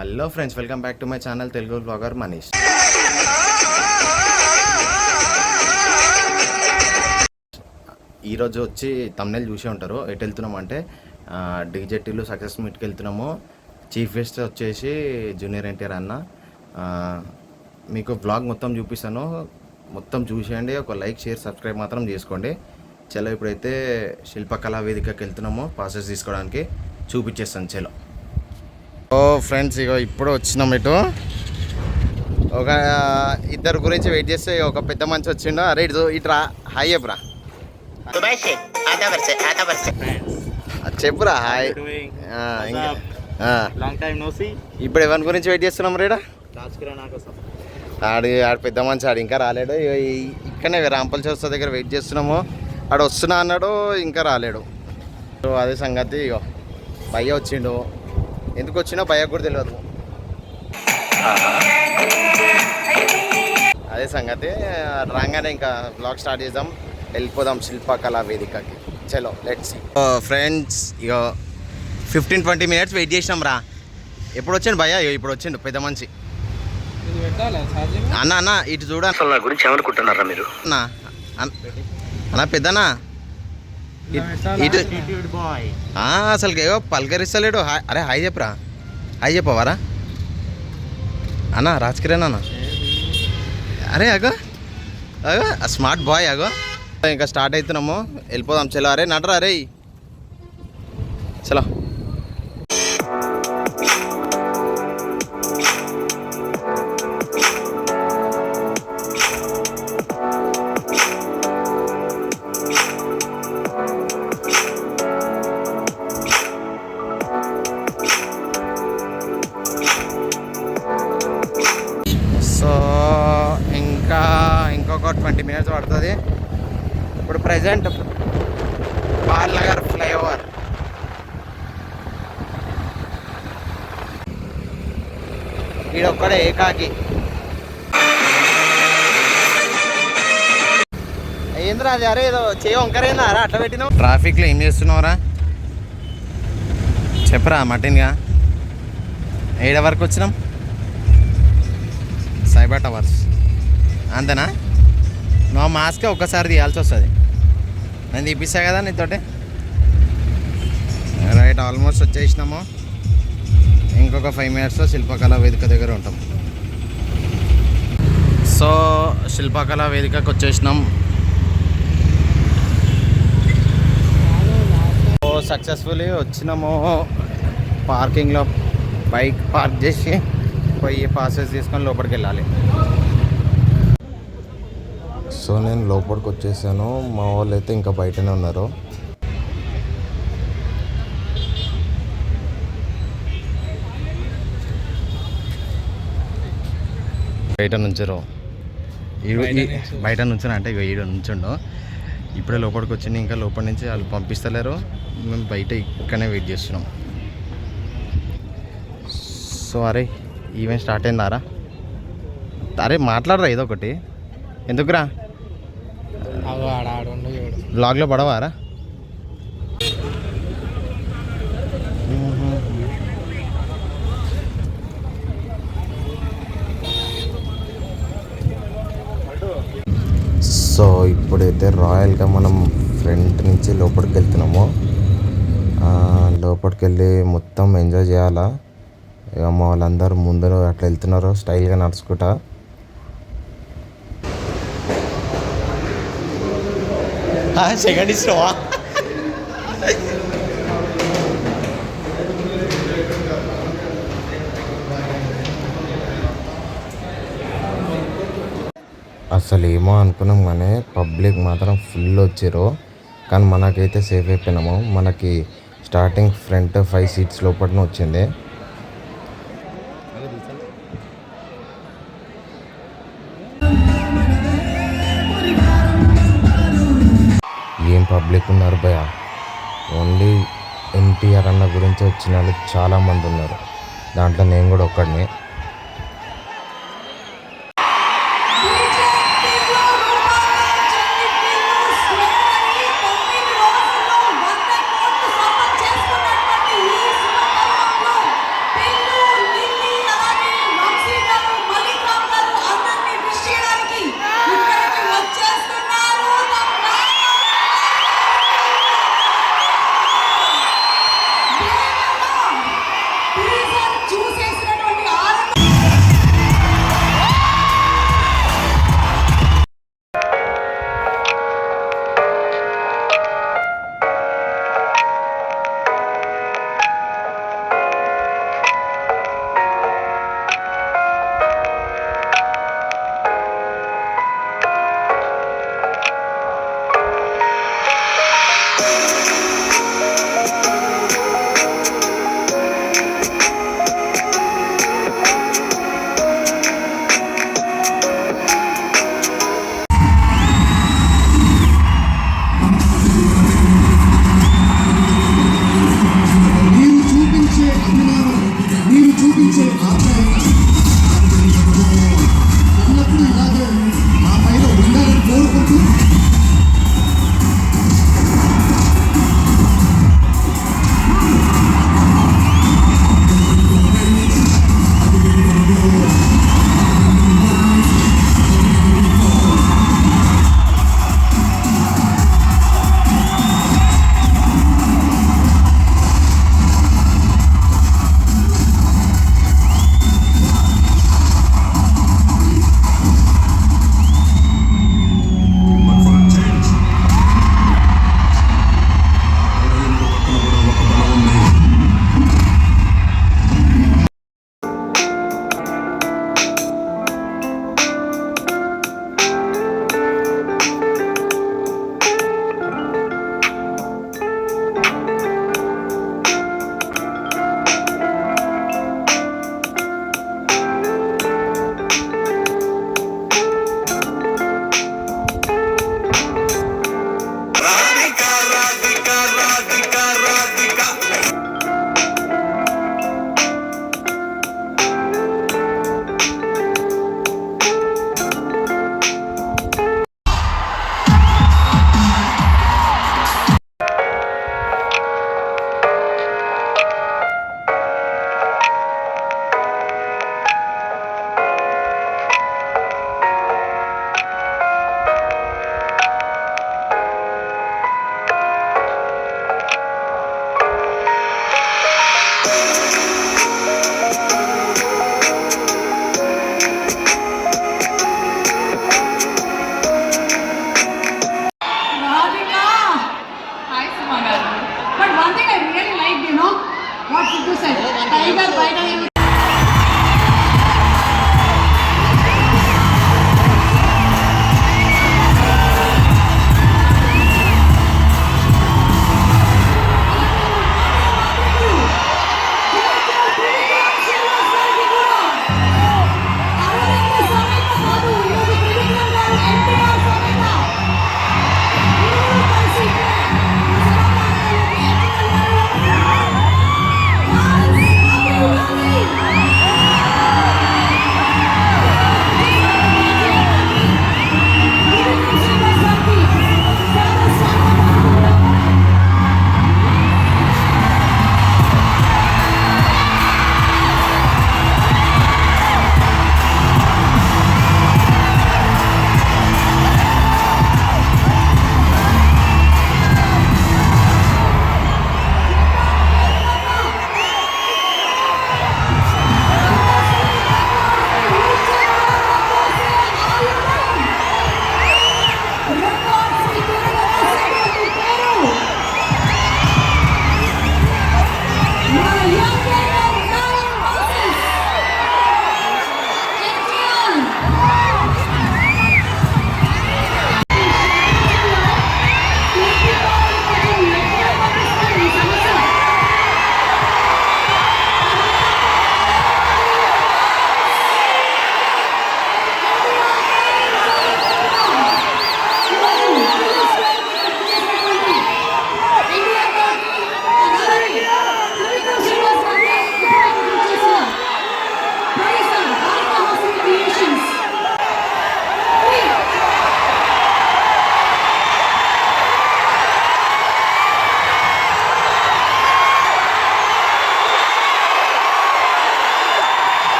Hello friends, welcome back to my channel Telugu blogger Manish. ఈరోజు వచ్చి thumbnail చూసే ఉంటారు. ఎటు వెళ్తున్నాము అంటే డీజెటీలు సక్సెస్ మీట్కి వెళ్తున్నాము. చీఫ్ గెస్ట్ వచ్చేసి జూనియర్ ఎన్టీఆర్ అన్న. మీకు బ్లాగ్ మొత్తం చూపిస్తాను, మొత్తం చూసేయండి. ఒక లైక్, షేర్, సబ్స్క్రైబ్ మాత్రం చేసుకోండి. చలో ఇప్పుడైతే శిల్పకళా వేదికకి వెళ్తున్నాము. పాసెస్ తీసుకోవడానికి చూపించేస్తాను. చలో ఫ్రెండ్స్, ఇగో ఇప్పుడు వచ్చినాం. ఇటు ఒక ఇద్దరు గురించి వెయిట్ చేస్తే ఒక పెద్ద మంచి వచ్చిండు. అరే ఇట్రా, హాయ్ చెప్పురా. చెప్పురా హాయ్. ఇప్పుడు ఎవరి గురించి వెయిట్ చేస్తున్నాం రేడా? ఆడు పెద్ద మంచి, ఆడు ఇంకా రాలేడు. ఇక్కడనే రాంపల్ చౌరస్తా దగ్గర వెయిట్ చేస్తున్నాము. ఆడు వస్తున్నా అన్నాడు, ఇంకా రాలేడు. సో అదే సంగతి. ఇగో భయ్య వచ్చిండు. ఎందుకు వచ్చినా భయ్య కూడా తెలియదు. అదే సంగతి. రాగానే ఇంకా బ్లాగ్ స్టార్ట్ చేద్దాం, వెళ్ళిపోదాం శిల్పకళా వేదికకి. చలో లెట్స్. ఫ్రెండ్స్, ఇక 15-20 minutes వెయిట్ చేసినాం రా. ఎప్పుడు వచ్చిండు భయ్య? ఇప్పుడు వచ్చిండు పెద్ద మంచి. అన్న అన్న ఇటు చూడ గురించి ఏమనుకుంటున్నారా మీరు? అన్న పెద్దనా ఇటు అసలు ఏవో పలకరిస్తలేడు. అరే హాయ్ చెప్పరా, హాయ్ చెప్పవారా అన్న? రాజ్ కిరణ్ అన్న. అరే అగో అగో స్మార్ట్ బాయ్. అగో ఇంకా స్టార్ట్ అవుతున్నాము, వెళ్ళిపోదాం. చలో అరే నడరా అరే, చలో. సో ఇంకొక 20 minutes పడుతుంది. ఇప్పుడు ప్రజెంట్ బాలనగర్ ఫ్లైఓవర్. ఈడొక్కడే ఏకాకి. ఏంద్రా అది? అరే ఏదో చేయ వంకరైందా రా, అట్లా పెట్టినావు. ట్రాఫిక్లో ఏం చేస్తున్నావురా చెప్పరా మటిన్గా. 7 వరకు వచ్చినాం. సైబర్ టవర్స్ అంతేనా? నువ్వు మాస్క్ ఒక్కసారి తీయాల్సి వస్తుంది. నేను తీపిస్తా కదా నీతోటి. రైట్, ఆల్మోస్ట్ వచ్చేసినాము. ఇంకొక 5 minutesలో శిల్పకళా వేదిక దగ్గర ఉంటాం. సో శిల్పకళా వేదికకి వచ్చేసినాం. సక్సెస్ఫుల్లీ వచ్చినాము. పార్కింగ్లో బైక్ పార్క్ చేసి పోయి పాసెస్ తీసుకొని లోపలికి వెళ్ళాలి. సో నేను లోపలికి వచ్చేసాను. మా వాళ్ళు అయితే ఇంకా బయటనే ఉన్నారు. బయట నుంచారు. బయట నుంచున్నా అంటే ఇక ఈడ నుంచుండు. ఇప్పుడే లోపలికి వచ్చింది. ఇంకా లోపలి నుంచి వాళ్ళు పంపిస్తలేరు. మేము బయట ఇక్కడనే వెయిట్ చేస్తున్నాం. సో అరే ఈవెంట్ స్టార్ట్ అయిందారా? అరే మాట్లాడరా ఏదో ఒకటి. ఎందుకురా బ్లాగ్లో పడవారా? సో ఇప్పుడైతే రాయల్గా మనం ఫ్రంట్ నుంచి లోపలికి వెళ్తున్నాము. లోపలికి వెళ్ళి మొత్తం ఎంజాయ్ చేయాలా. ఇక మా వాళ్ళందరూ ముందు అట్లా వెళ్తున్నారు స్టైల్గా నడుచుకుంటా. సెకండ్ ఇస్తావా? అసలు ఏమో అనుకున్నాం కానీ పబ్లిక్ మాత్రం ఫుల్ వచ్చారు. కానీ మనకైతే సేఫ్ అయిపోయినాము. మనకి స్టార్టింగ్ ఫ్రంట్ 5 seats లోపలనే వచ్చింది. ఏం పబ్లిక్ ఉన్నారు భయ. ఓన్లీ ఎన్టీఆర్ అన్న గురించి వచ్చిన వాళ్ళు చాలామంది ఉన్నారు. దాంట్లో నేను కూడా ఒక్కడిని.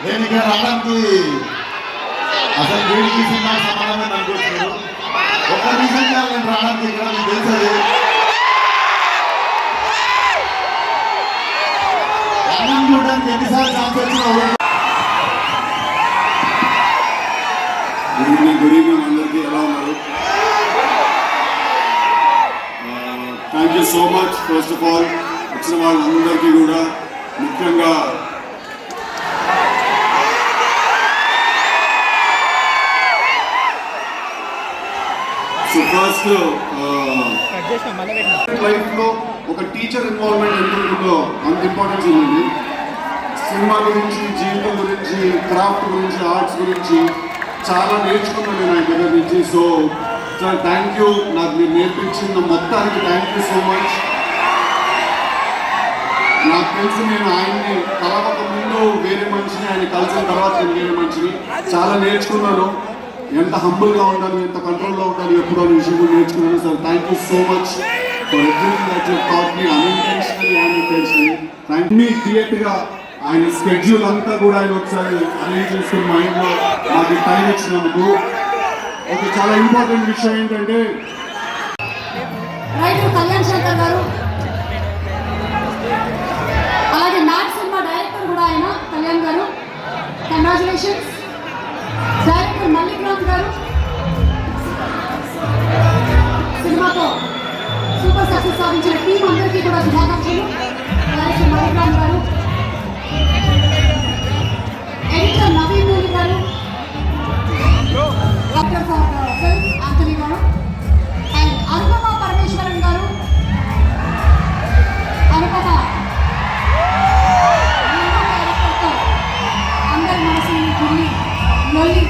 నేను ఇక్కడ రావడానికి అసలు వీడికి సినిమా సమాధానం అనుకుంటున్నాను. ఒక రీజన్ నేను రావడానికి ఇక్కడ మీకు తెలుసది అన్నం చూడడానికి ఎన్నిసార్లు ఛాన్స్ వచ్చినా గుడ్ ఈవినింగ్ అందరికీ ఎలా ఉన్నారు? Thank you so much. First of all వచ్చిన వాళ్ళందరికీ కూడా ముఖ్యంగా ఫస్ట్ లైఫ్లో ఒక టీచర్ ఇన్వాల్వ్మెంట్ ఎంత ఉంటుందో అంత ఇంపార్టెన్స్ ఉందండి. సినిమా గురించి, జీవితం గురించి, క్రాఫ్ట్ గురించి, ఆర్ట్స్ గురించి చాలా నేర్చుకున్నాను నేను ఆయన దగ్గర నుంచి. సో సార్ థ్యాంక్ యూ, నాకు మీరు నేర్పించిన మొత్తానికి థ్యాంక్ యూ సో మచ్. నాకు తెలిసి నేను ఆయన్ని కలవక ముందు వేరే మనిషిని, ఆయన కలిసిన తర్వాత నేను వేరే మనిషిని చాలా నేర్చుకున్నాను. ఎంత హంబుల్గా ఉండాలి, ఎంత కంట్రోల్లో ఉండాలి ఎప్పుడు అనే విషయం కూడా నేర్చుకున్నాను. Sir thank you so much for everything that you taught me unintentionally and intentionally. Thank మీ క్రియేట్గా ఆయన స్కెడ్యూల్ అంతా కూడా ఆయన ఒకసారి అరేంజ్ చేసుకుని మైండ్లో నాకు టైం ఇచ్చినందుకు. ఒక చాలా ఇంపార్టెంట్ విషయం ఏంటంటే రైటర్ కళ్యాణ్ శంకర్ గారు, అలాగే మ్యాథ్ సినిమా డైరెక్టర్ కూడా ఆయన కళ్యాణ్ గారు, కంగ్రాచులేషన్స్. డైరెక్టర్ మల్లిక్ రామ్ గారు సినిమాతో సూపర్ సక్సెస్ సాధించిన టీం అందరికీ కూడా శుభాకాంక్షలు. డైరెక్టర్ మల్లిక్ రామ్ గారు, ఎడిటర్ నవీన్ నూరి గారు, డాక్టర్ ఫర్ ఫిల్మ్ ఆంటనీ గారు అండ్ అనుపమ పరమేశ్వరన్ గారు. అనుపమ డైరెక్టర్తో అందరి మనసుని గురి లొల్లి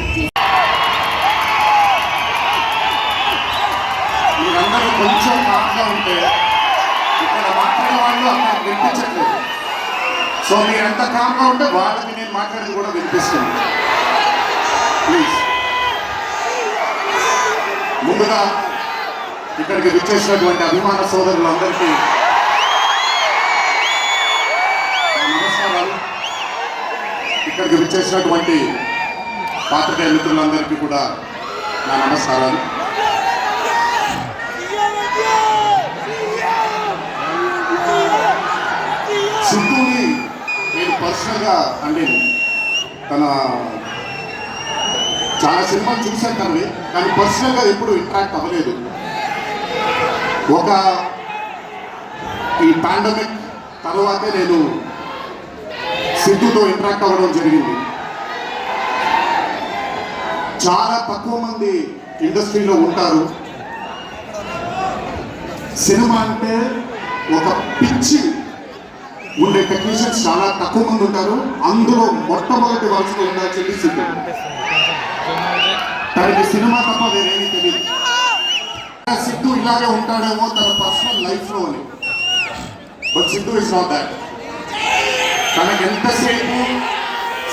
మీరందరూ కొంచెం కామ్గా ఉంటే ఇక్కడ మాట్లాడే వాళ్ళు అక్కడ వినిపించట్లేదు. సో మీరు ఎంత కామ్గా ఉంటే వాళ్ళకి నేను మాట్లాడేది కూడా వినిపిస్తుంది. ప్లీజ్. ముందుగా ఇక్కడికి విచ్చేసినటువంటి అభిమాన సోదరులందరికీ నమస్కారాలు. ఇక్కడికి విచ్చేసినటువంటి పాత్రికేయ మిత్రులందరికీ కూడా నా నమస్కారాలు. సిద్ధుని నేను పర్సనల్గా అంటే తన చాలా సినిమాలు చూశాను తనవి, కానీ పర్సనల్గా ఎప్పుడు ఇంటరాక్ట్ అవ్వలేదు. ఈ పాండమిక్ తర్వాతే నేను సిద్ధుతో ఇంటరాక్ట్ అవ్వడం జరిగింది. చాలా తక్కువ మంది ఇండస్ట్రీలో ఉంటారు. సినిమా అంటే ఒక పిచ్చి ఉండే టెక్నీషియన్స్ చాలా తక్కువ మంది ఉంటారు. అందులో మొట్టమొదటి వరుసలో ఉండాల్సింది సిద్ధు. తనకి సినిమా తప్ప వేరేమీ తెలియదు. సిద్ధు ఇలాగే ఉంటాడేమో తన పర్సనల్ లైఫ్లో అని, but Siddhu is not that. తనకి ఎంతసేపు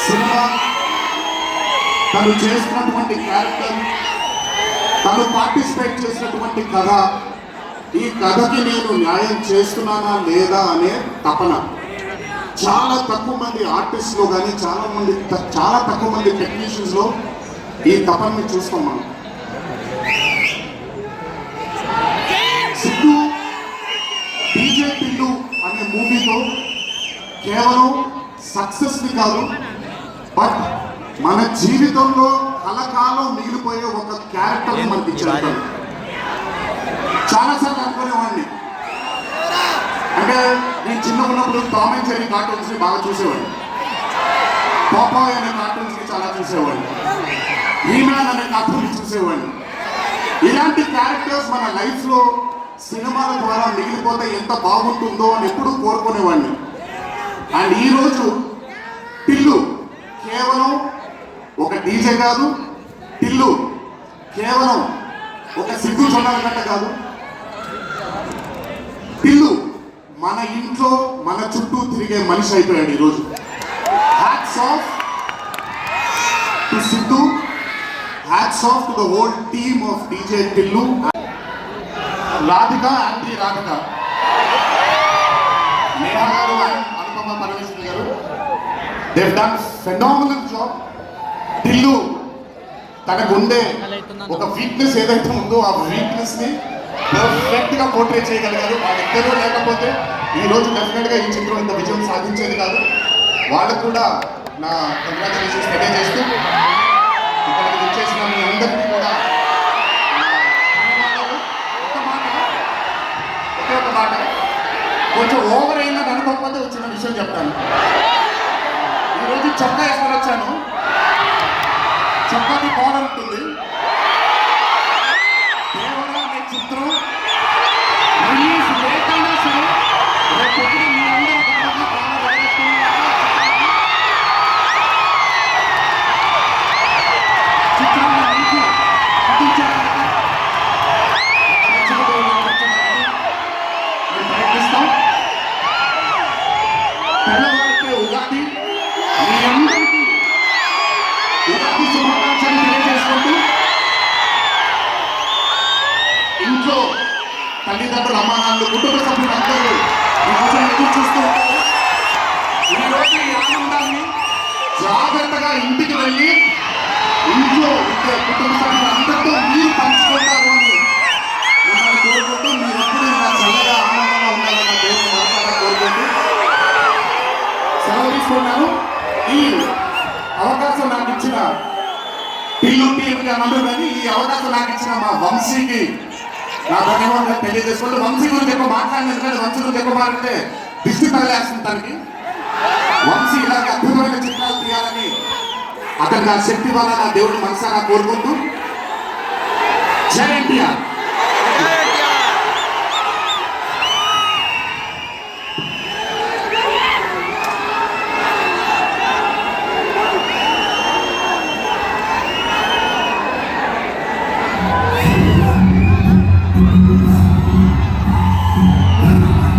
సినిమా, తను చేసినటువంటి క్యారెక్టర్, తను పార్టిసిపేట్ చేసినటువంటి కథ, ఈ కథకి నేను న్యాయం చేస్తున్నానా లేదా అనే తపన. చాలా తక్కువ మంది ఆర్టిస్ట్లో కానీ చాలా తక్కువ మంది టెక్నీషియన్స్లో ఈ తపనని చూస్తాం మనం. సిద్ధు బీజేపీలు అనే మూవీతో కేవలం సక్సెస్ని కాదు, బట్ మన జీవితంలో కలకాలం మిగిలిపోయే ఒక క్యారెక్టర్ని మనకి ఇచ్చారు. చాలాసార్లు అనుకునేవాడిని అంటే నేను చిన్నగా ఉన్నప్పుడు టామ్ అండ్ జెర్రీ కార్టూన్స్ ని బాగా చూసేవాడిని, పాపాయ్ అనే కార్టూన్స్ ని చాలా చూసేవాడిని, హీమ్యాన్ అనే కార్టూన్స్ చూసేవాడిని. ఇలాంటి క్యారెక్టర్స్ మన లైఫ్ లో సినిమాల ద్వారా మిగిలిపోతే ఎంత బాగుంటుందో అని ఎప్పుడూ కోరుకునేవాడిని. అండ్ ఈరోజు టిల్లు కేవలం ఒక డీజే కాదు, టిల్లు కేవలం ఒక సిగ్గు చొన్నాలగట్ట కాదు, టిల్లు మన ఇంట్లో మన చుట్టూ తిరిగే మనిషి అయిపోయాడు ఈరోజు. Hats off to Siddhu, hats off to the whole team of DJ Tillu. Radhika, aunty Radhika, Neha గారు అండ్ అనుపమ పరమేశ్వరి గారు, they done phenomenal job. Tillu తనకు ఉండే ఒక వీక్నెస్ ఏదైతే ఉందో ఆ వీక్నెస్ ని పర్ఫెక్ట్ గా పోర్ట్రే చేయగలిగారు. వాళ్ళిద్దరూ లేకపోతే ఈ రోజు డెఫినెట్ గా ఈ చిత్రం ఇంత విజయం సాధించేది కాదు. వాళ్ళకు కూడా నా కంగ్రాచులేషన్స్ తెలియజేస్తూ ఇక్కడికి వచ్చేసిన మీ అందరికీ కూడా ఒకే ఒక మాట, కొంచెం ఓవర్ అయిందని అనుకోకపోతే వచ్చిన విషయం చెప్తాను. ఈరోజు చొక్కా వేసుకొని వచ్చాను, చొక్కాకి కాలర్ ఉంటుంది. దేవరా అనే చిత్రం రిలీజ్ లేకుండా సరే రేపు పొద్దున మీ అందరూ గర్వంగా కాలర్ ఎగరేసుకుని చిత్రాన్ని మీకు అందించడానికి మేము ప్రయత్నిస్తాం. తెల్లవారితే ఉగాది, మీ అందరికీ ఉగాది శుభాకాంక్షలు తెలియజేసుకుంటూ ఇంట్లో తల్లిదండ్రులు, అమ్మానాన్నలు, కుటుంబ సభ్యులు అందరూ మీకోసం ఎదురు చూస్తూ ఉంటారు. ఈరోజు ఈ ఆనందాన్ని జాగ్రత్తగా ఇంటికి వెళ్ళి ఇంట్లో ఉండే కుటుంబ సభ్యులు అందరితో మీరు పంచుకుంటారు అని మిమ్మల్ని కోరుకుంటూ మీరు ఎప్పుడు ఇలా చల్లగా ఆనందంగా ఉండాలని నా దేవుని మనసారా కోరుకుంటూ సెలవు తీసుకున్నాను. ఈ అవకాశం నాకు ఇచ్చిన టిల్లు టీంకి అన్నారు, కానీ ఈ అవకాశం నాకు ఇచ్చిన మా వంశీకి నా ధన్యవాదాలు తెలియజేసుకుంటూ, వంశీ గురించి ఎక్కువ మాట్లాడినది కానీ వంశీ గురించి ఎక్కువ మాట్లాడితే దిష్టి తగలేస్తుంది తనకి. వంశీ ఇలాంటి అద్భుతమైన చిత్రాలు తీయాలని అతనికి ఆ శక్తి వల్ల నా దేవుడిని మనసారా కోరుకుంటూ, జై ఎన్టీఆర్.